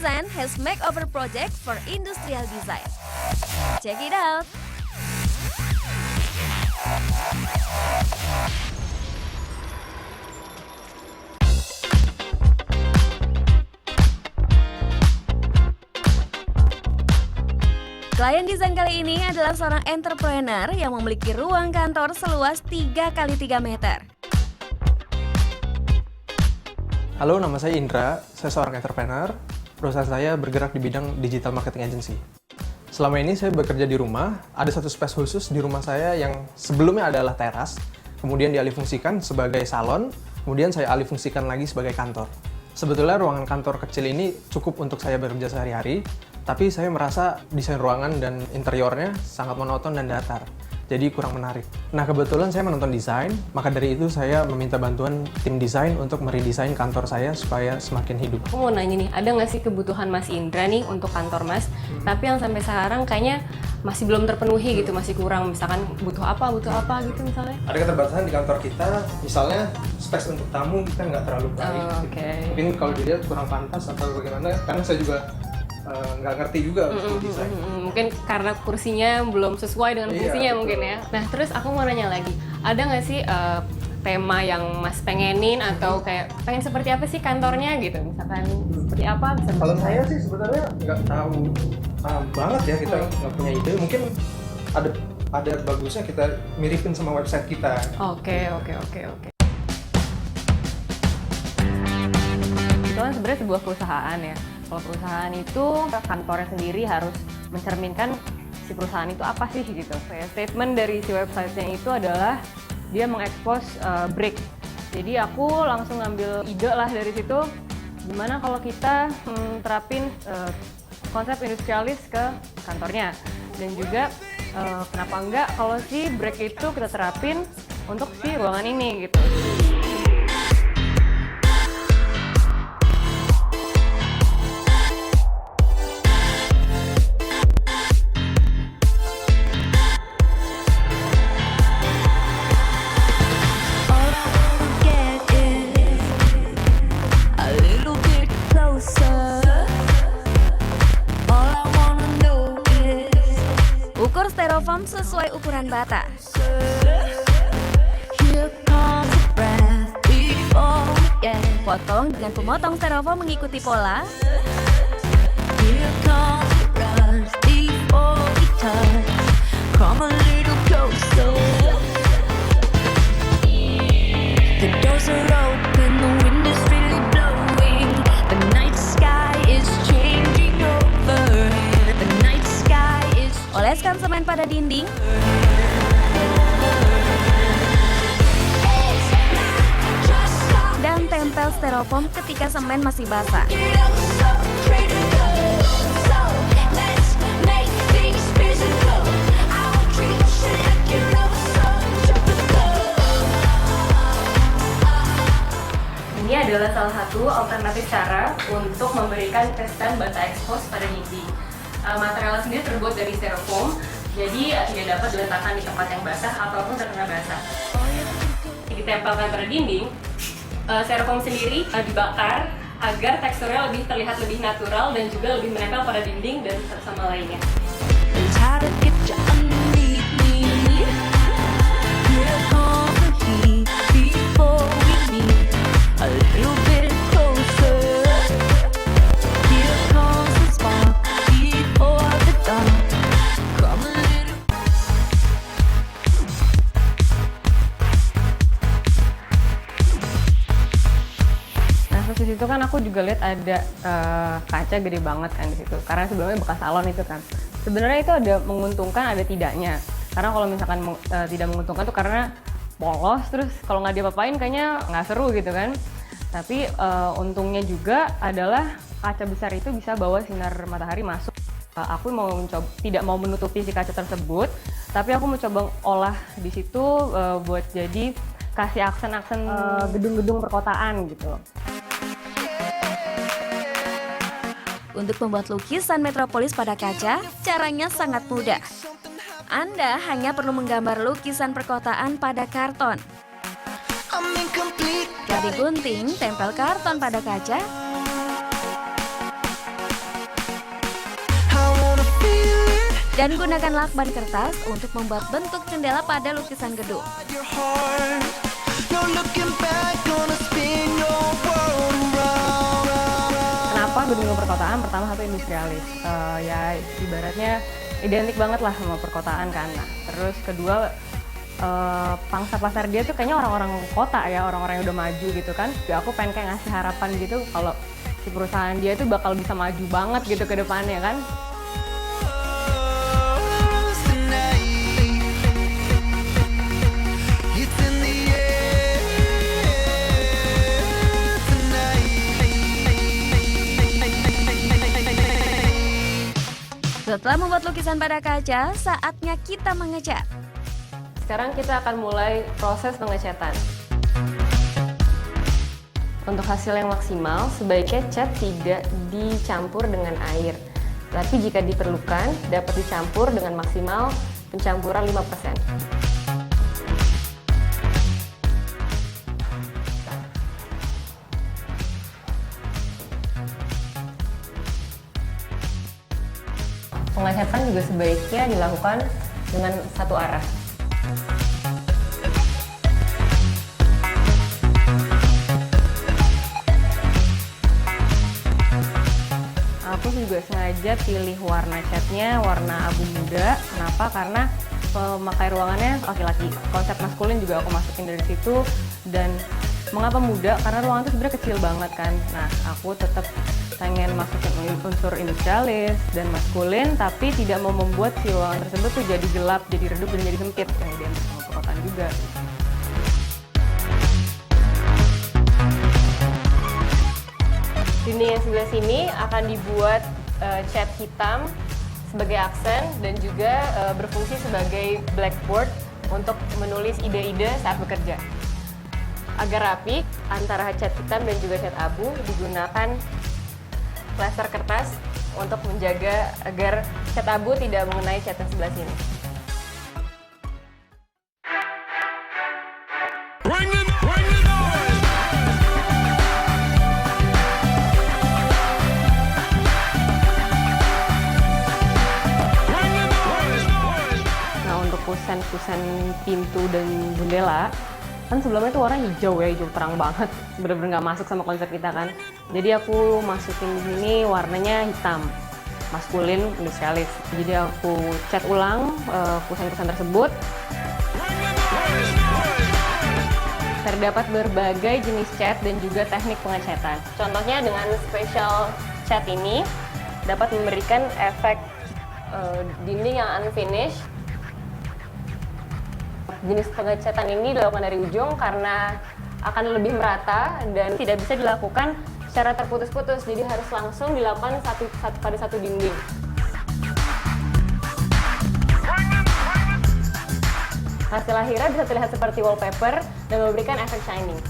Design has makeover project for industrial design. Check it out! Klien desain kali ini adalah seorang entrepreneur yang memiliki ruang kantor seluas 3x3 meter. Halo, nama saya Indra. Saya seorang entrepreneur. Perusahaan saya bergerak di bidang digital marketing agency. Selama ini saya bekerja di rumah. Ada satu space khusus di rumah saya yang sebelumnya adalah teras, kemudian dialihfungsikan sebagai salon, kemudian saya alihfungsikan lagi sebagai kantor. Sebetulnya ruangan kantor kecil ini cukup untuk saya bekerja sehari-hari, tapi saya merasa desain ruangan dan interiornya sangat monoton dan datar, jadi kurang menarik. Nah, kebetulan saya menonton desain, maka dari itu saya meminta bantuan tim desain untuk meredesain kantor saya supaya semakin hidup. Aku mau nanya nih, ada nggak sih kebutuhan Mas Indra nih untuk kantor Mas, tapi yang sampai sekarang kayaknya masih belum terpenuhi gitu, masih kurang, misalkan butuh apa gitu misalnya? Ada keterbatasan di kantor kita, misalnya space untuk tamu kita nggak terlalu baik. Mungkin kalau dilihat kurang pantas atau bagaimana, karena saya juga nggak ngerti juga untuk desain. Mungkin karena kursinya belum sesuai dengan fungsinya mungkin ya. Nah, terus aku mau nanya lagi, ada nggak sih tema yang Mas pengenin atau kayak pengen seperti apa sih kantornya gitu? Misalkan seperti apa? Kalau saya sih sebenarnya nggak tahu banget ya, kita nggak punya ide. Mungkin ada bagusnya kita miripin sama website kita. Oke. Itu kan sebenarnya sebuah perusahaan ya. Kalau perusahaan itu kantornya sendiri harus mencerminkan si perusahaan itu apa sih gitu. Statement dari si websitenya itu adalah dia mengekspos break. Jadi aku langsung ngambil ide lah dari situ. Gimana kalau kita terapin konsep industrialis ke kantornya. Dan juga kenapa enggak kalau si break itu kita terapin untuk si ruangan ini gitu. Ukur styrofoam sesuai ukuran bata. Potong dengan pemotong styrofoam mengikuti pola. Oleskan semen pada dinding. Dan tempel styrofoam ketika semen masih basah. Ini adalah salah satu alternatif cara untuk memberikan kesan bata ekspos pada dinding. Material sendiri terbuat dari styrofoam, jadi tidak dapat diletakkan di tempat yang basah ataupun terkena basah. Ditempelkan pada dinding, styrofoam sendiri dibakar agar teksturnya lebih terlihat lebih natural dan juga lebih menempel pada dinding dan satu sama lainnya. Di situ kan aku juga lihat ada kaca gede banget kan di situ. Karena sebelumnya bekas salon itu kan. Sebenarnya itu ada menguntungkan, ada tidaknya. Karena kalau misalkan tidak menguntungkan tuh karena polos, terus kalau nggak diapa-apain kayaknya nggak seru gitu kan. Tapi untungnya juga adalah kaca besar itu bisa bawa sinar matahari masuk. Aku mau mencoba, tidak mau menutupi si kaca tersebut, tapi aku mau coba olah di situ buat jadi kasih aksen-aksen gedung-gedung perkotaan gitu. Untuk membuat lukisan metropolis pada kaca, caranya sangat mudah. Anda hanya perlu menggambar lukisan perkotaan pada karton. Dari gunting, tempel karton pada kaca. Dan gunakan lakban kertas untuk membuat bentuk jendela pada lukisan gedung. your heart. No looking back, gonna spin your world around. Kenapa gedung perkotaan? Pertama, satu industrialis. Ya ibaratnya identik banget lah sama perkotaan kan. Nah, terus kedua, pangsa pasar dia tuh kayaknya orang-orang kota ya, orang-orang yang udah maju gitu kan. Jadi aku pengen kayak ngasih harapan gitu kalau si perusahaan dia tuh bakal bisa maju banget gitu ke depannya kan. It's in the air tonight. Setelah membuat lukisan pada kaca, saatnya kita mengecat. Sekarang kita akan mulai proses pengecatan. Untuk hasil yang maksimal, sebaiknya cat tidak dicampur dengan air. Tapi jika diperlukan, dapat dicampur dengan maksimal pencampuran 5%. Pengecatan juga sebaiknya dilakukan dengan satu arah. Aku juga sengaja pilih warna catnya warna abu muda. Kenapa? Karena pemakai ruangannya laki-laki. Konsep maskulin juga aku masukin dari situ. Dan mengapa muda? Karena ruangan itu sebenarnya kecil banget kan. Nah, aku tetap pengen masukin unsur industrialis dan maskulin, tapi tidak mau membuat si ruangan tersebut tuh jadi gelap, jadi redup, dan jadi sempit. Yang identik sama perkotaan juga. Dinding yang sebelah sini akan dibuat cat hitam sebagai aksen dan juga berfungsi sebagai blackboard untuk menulis ide-ide saat bekerja. Agar rapi, antara cat hitam dan juga cat abu digunakan plester kertas untuk menjaga agar cat abu tidak mengenai cat yang sebelah sini. Kusen pintu dan jendela kan sebelumnya tuh warna hijau ya, hijau terang banget, bener-bener nggak masuk sama konsep kita kan. Jadi aku masukin di sini warnanya hitam, maskulin, industrialis. Jadi aku cat ulang kusen-kusen tersebut. Terdapat berbagai jenis cat dan juga teknik pengecatan. Contohnya dengan special cat ini dapat memberikan efek dinding yang unfinished. Jenis pengecatan ini dilakukan dari ujung karena akan lebih merata dan tidak bisa dilakukan secara terputus-putus, jadi harus langsung dilakukan pada satu dinding. Hasil akhirnya bisa terlihat seperti wallpaper dan memberikan efek shining.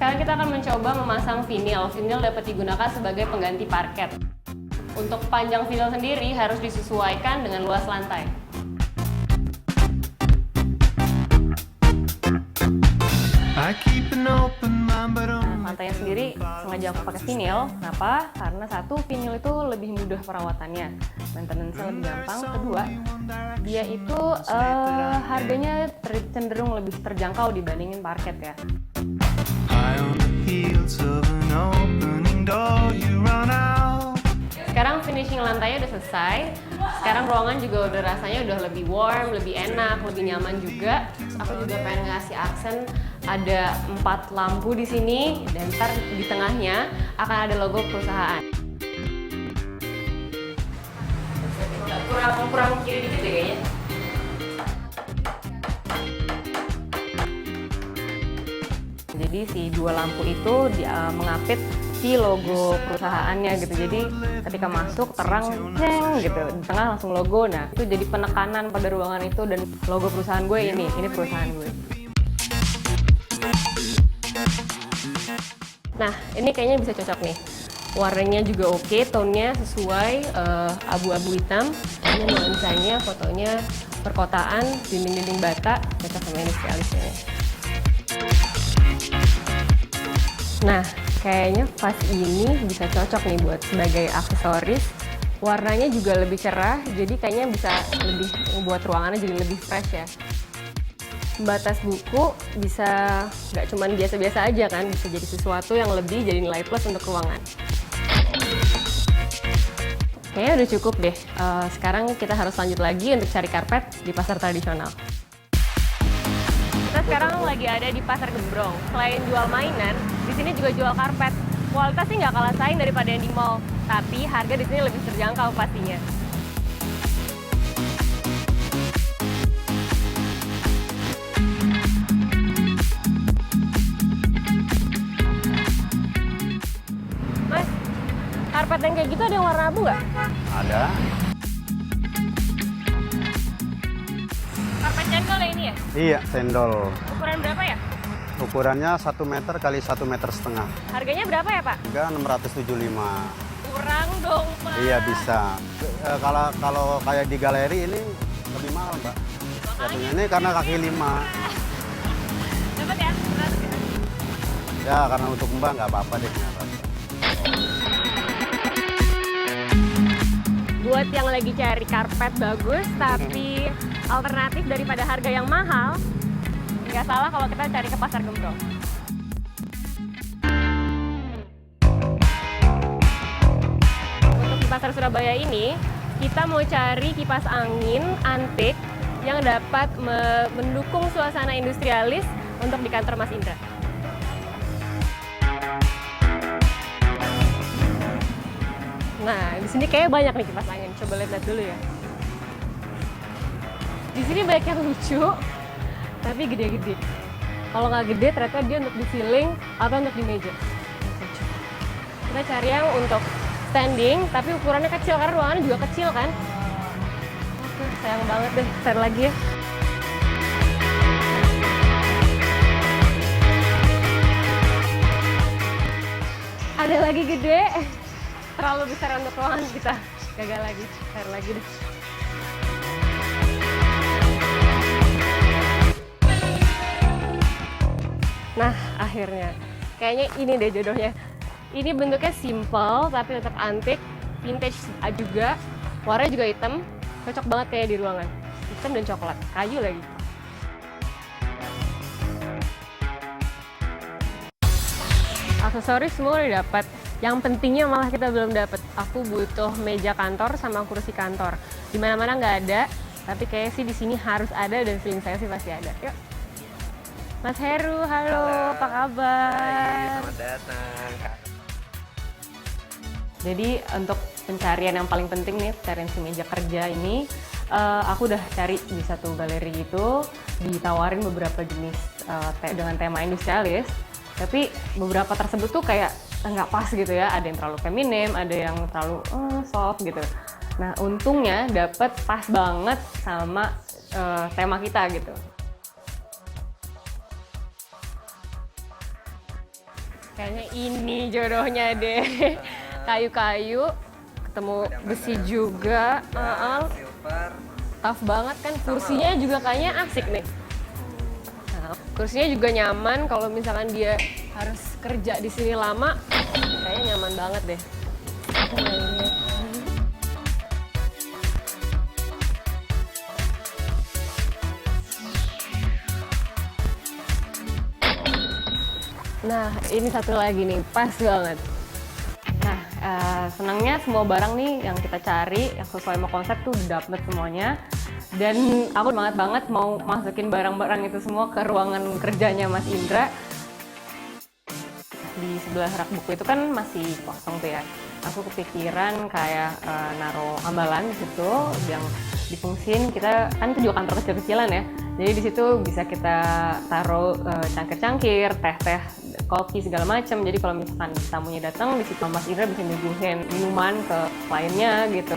Sekarang kita akan mencoba memasang vinil. Vinil dapat digunakan sebagai pengganti parket. Untuk panjang vinil sendiri harus disesuaikan dengan luas lantai. Lantainya sendiri sengaja aku pakai vinil. Kenapa? Karena satu, vinil itu lebih mudah perawatannya, maintenance-nya lebih gampang. Kedua, dia itu harganya cenderung lebih terjangkau dibandingin parket ya. Sekarang finishing lantainya udah selesai. Sekarang ruangan juga udah rasanya udah lebih warm, lebih enak, lebih nyaman juga. Terus aku juga pengen ngasih aksen, ada 4 lampu di sini dan ntar di tengahnya akan ada logo perusahaan. Kurang kiri dikit deh kayaknya. Jadi si 2 lampu itu mengapit si logo perusahaannya gitu. Jadi ketika masuk terang ceng gitu, di tengah langsung logo. Nah, itu jadi penekanan pada ruangan itu dan logo perusahaan gue ini perusahaan gue. Nah, ini kayaknya bisa cocok nih. Warnanya juga oke, tone-nya sesuai abu-abu hitam. Ini nuansanya, fotonya perkotaan, dinding-dinding bata, cocok sama industrialisnya. Nah, kayaknya vas ini bisa cocok nih buat sebagai aksesoris. Warnanya juga lebih cerah, jadi kayaknya bisa lebih membuat ruangannya jadi lebih fresh ya. Pembatas buku bisa nggak cuman biasa-biasa aja kan, bisa jadi sesuatu yang lebih jadi nilai plus untuk ruangan. Kayaknya udah cukup deh. Sekarang kita harus lanjut lagi untuk cari karpet di pasar tradisional. Kita sekarang lagi ada di Pasar Gembrong. Selain jual mainan, di sini juga jual karpet. Kualitas sih nggak kalah saing daripada yang di mall, tapi harga di sini lebih terjangkau pastinya. Mas, karpet yang kayak gitu ada yang warna abu nggak? Ada. Karpet cendol ya ini ya? Iya, cendol. Ukuran berapa ya? Ukurannya 1 meter kali 1,5 meter. Harganya berapa ya Pak? Harga 675. Kurang dong Pak. Iya bisa. Kalau kayak di galeri ini lebih mahal, Mbak. Satunya ini karena kaki 5. Dapat ya? Berat ya? Ya karena untuk Mbak nggak apa-apa deh. Buat yang lagi cari karpet bagus tapi alternatif daripada harga yang mahal, nggak salah kalau kita cari ke Pasar Gembrong. Untuk di Pasar Surabaya ini, kita mau cari kipas angin antik yang dapat mendukung suasana industrialis untuk di kantor Mas Indra. Nah, di sini kayak banyak nih kipas angin. Coba lihat dulu ya. Di sini banyak yang lucu, tapi gede-gede. Kalau nggak gede, ternyata dia untuk di ceiling atau untuk di meja. Kita cari yang untuk standing, tapi ukurannya kecil karena ruangannya juga kecil kan. Oke, sayang banget deh. Cari lagi ya. Ada lagi gede. Terlalu besar untuk ruangan kita. Gagal lagi. Cari lagi deh. Nah, akhirnya. Kayaknya ini deh jodohnya. Ini bentuknya simple, tapi tetap antik. Vintage juga. Warnanya juga hitam. Cocok banget kayak di ruangan. Hitam dan coklat. Kayu lagi. Aksesoris semua udah dapat. Yang pentingnya malah kita belum dapat. Aku butuh meja kantor sama kursi kantor. Di mana-mana nggak ada, tapi kayaknya sih di sini harus ada dan feeling saya sih pasti ada. Yuk. Mas Heru, halo, apa kabar? Hai, selamat datang. Jadi untuk pencarian yang paling penting nih, pencarian si meja kerja ini, aku udah cari di satu galeri gitu, ditawarin beberapa jenis dengan tema industrialis, tapi beberapa tersebut tuh kayak nggak pas gitu ya, ada yang terlalu feminim, ada yang terlalu soft gitu. Nah untungnya dapet pas banget sama tema kita gitu. Kayaknya ini jodohnya deh. Kayu-kayu, ketemu besi juga, Silver. tough banget kan. Kursinya juga kayaknya asik nih. Nah, kursinya juga nyaman kalau misalkan dia harus kerja di sini lama, kayaknya nyaman banget deh. Nah, ini satu lagi nih, pas banget. Nah, senangnya semua barang nih yang kita cari, yang sesuai sama konsep tuh dapet semuanya. Dan aku semangat banget mau masukin barang-barang itu semua ke ruangan kerjanya Mas Indra. Di sebelah rak buku itu kan masih kosong tuh ya. Aku kepikiran kayak naruh ambalan gitu yang difungsin. Kita kan itu juga kantor kecil-kecilan ya. Jadi di situ bisa kita taruh cangkir-cangkir, teh-teh, kopi segala macam. Jadi kalau misalkan tamunya datang di situ Mas Indra bisa nyuguhin minuman ke kliennya gitu.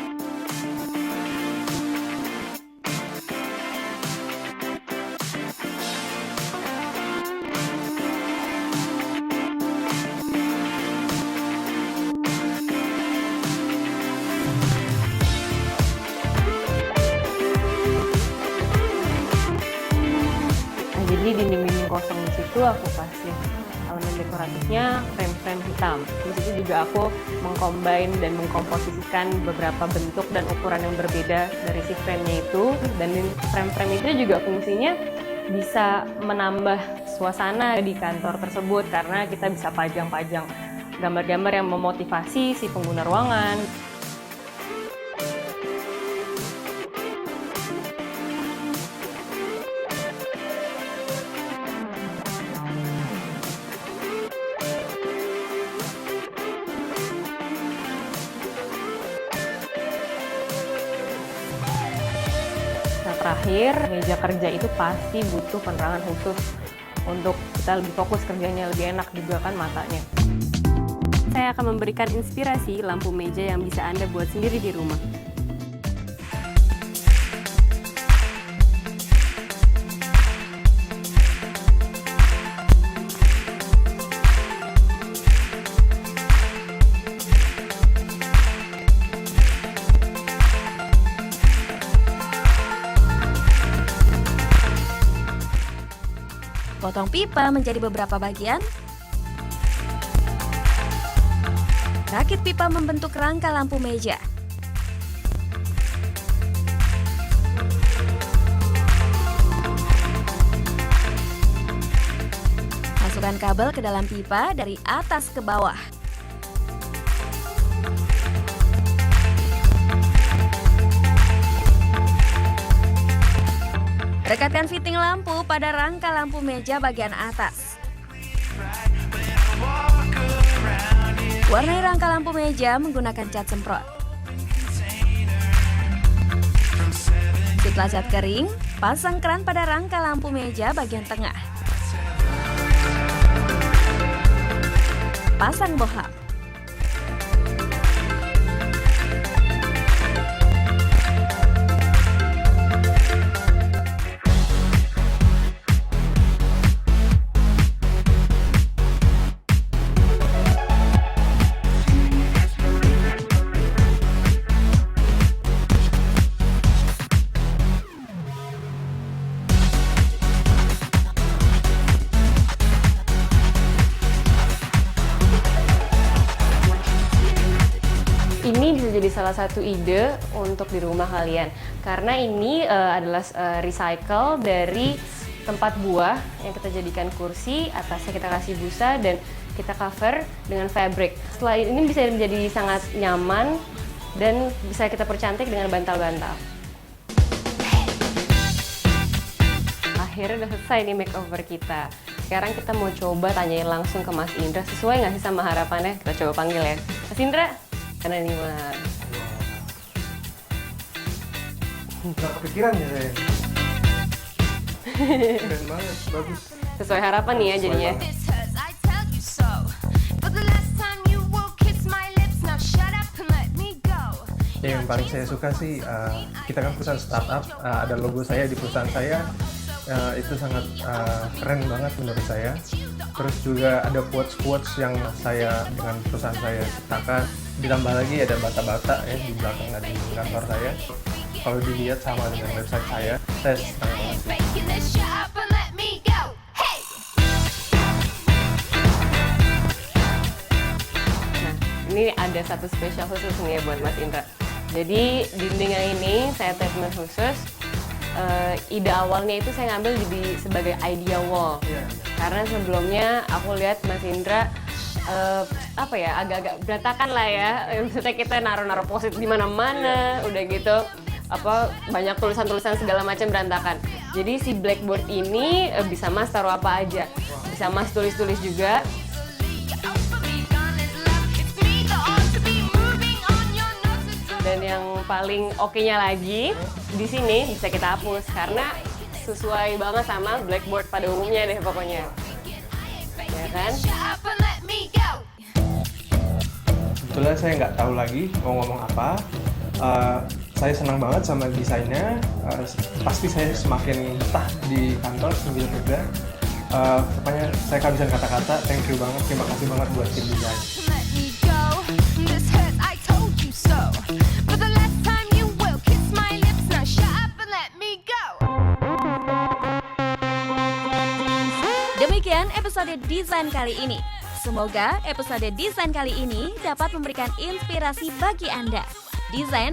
Jadi dinding-dinding kosong di situ aku kasih elemen dekoratifnya frame-frame hitam. Di situ juga aku mengcombine dan mengkomposisikan beberapa bentuk dan ukuran yang berbeda dari si frame-nya itu. Dan frame-frame itu juga fungsinya bisa menambah suasana di kantor tersebut karena kita bisa pajang-pajang gambar-gambar yang memotivasi si pengguna ruangan. Nah, terakhir, meja kerja itu pasti butuh penerangan khusus untuk kita lebih fokus kerjanya, lebih enak juga kan matanya. Saya akan memberikan inspirasi lampu meja yang bisa Anda buat sendiri di rumah. Potong pipa menjadi beberapa bagian. Rakit pipa membentuk rangka lampu meja. Masukkan kabel ke dalam pipa dari atas ke bawah. Rekatkan fitting lampu pada rangka lampu meja bagian atas. Warnai rangka lampu meja menggunakan cat semprot. Setelah cat kering, pasang keran pada rangka lampu meja bagian tengah. Pasang bohlam. Ini bisa jadi salah satu ide untuk di rumah kalian karena ini adalah recycle dari tempat buah yang kita jadikan kursi, atasnya kita kasih busa dan kita cover dengan fabric. Setelah ini bisa menjadi sangat nyaman dan bisa kita percantik dengan bantal-bantal. Akhirnya udah selesai nih makeover kita. Sekarang kita mau coba tanyain langsung ke Mas Indra, sesuai nggak sih sama harapannya? Kita coba panggil ya. Mas Indra, karena ini Mas. Nggak kepikiran ya saya. Keren banget, bagus. Sesuai harapan nih ya jadinya. This hurts, I tell you so. But the last time you woke, kiss my lips. Now shut up and let me go. Ya, yang paling saya suka sih, kita kan perusahaan startup, ada logo saya di perusahaan saya, itu sangat keren banget menurut saya. Terus juga ada quotes-quotes yang saya dengan perusahaan saya ciptakan. Ditambah lagi ada bata-bata ya di belakang dan di kantor saya. Kalau dilihat sama dengan website saya senang banget sih. Faking this, shut up and let me go. Hey! Nah, ini ada satu spesial khusus nih ya buat Mas Indra. Jadi dinding yang ini saya treatment khusus. Ide awalnya itu saya ngambil jadi sebagai idea wall. Karena sebelumnya aku lihat Mas Indra agak-agak berantakan lah ya. Maksudnya kita naruh-naruh post-it di mana-mana, udah gitu banyak tulisan-tulisan segala macam berantakan. Jadi si blackboard ini bisa Mas taruh apa aja. Bisa Mas tulis-tulis juga. Dan yang paling oke-nya lagi, di sini bisa kita hapus karena sesuai banget sama blackboard pada umumnya deh pokoknya. Ya kan? Sebetulnya saya nggak tahu lagi mau ngomong apa. Saya senang banget sama desainnya. Pasti saya semakin betah di kantor sambil kerja. Pokoknya saya kehabisan kata-kata. Thank you banget, terima kasih banget buat tim desain. Demikian episode desain kali ini. Semoga episode desain kali ini dapat memberikan inspirasi bagi Anda. Desain